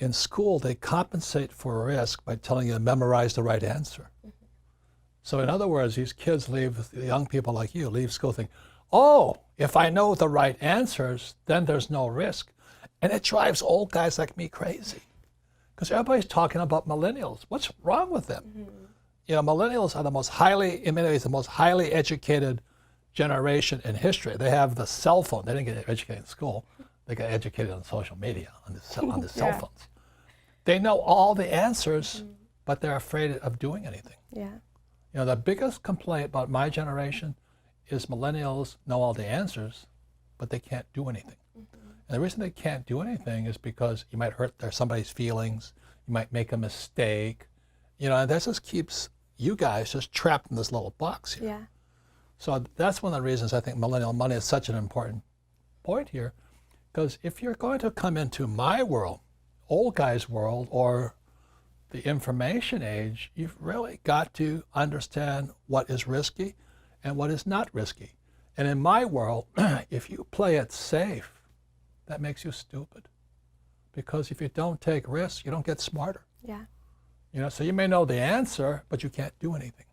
in school, they compensate for risk by telling you to memorize the right answer. So in other words, these kids leave, young people like you, leave school thinking, oh, if I know the right answers, then there's no risk. And it drives old guys like me crazy. Because everybody's talking about millennials. What's wrong with them? You know, millennials are the most highly educated generation in history. They have the cell phone. They didn't get educated in school. They got educated on social media, on the cell phones. They know all the answers, but they're afraid of doing anything. Yeah. You know, the biggest complaint about my generation is millennials know all the answers, but they can't do anything. And the reason they can't do anything is because you might hurt somebody's feelings, you might make a mistake, you know, and that just keeps you guys just trapped in this little box here. Yeah. So that's one of the reasons I think millennial money is such an important point here, because if you're going to come into my world, old guy's world, or the information age, you've really got to understand what is risky and what is not risky. And in my world, if you play it safe, that makes you stupid. Because if you don't take risks, you don't get smarter. Yeah. You know, so you may know the answer, but you can't do anything.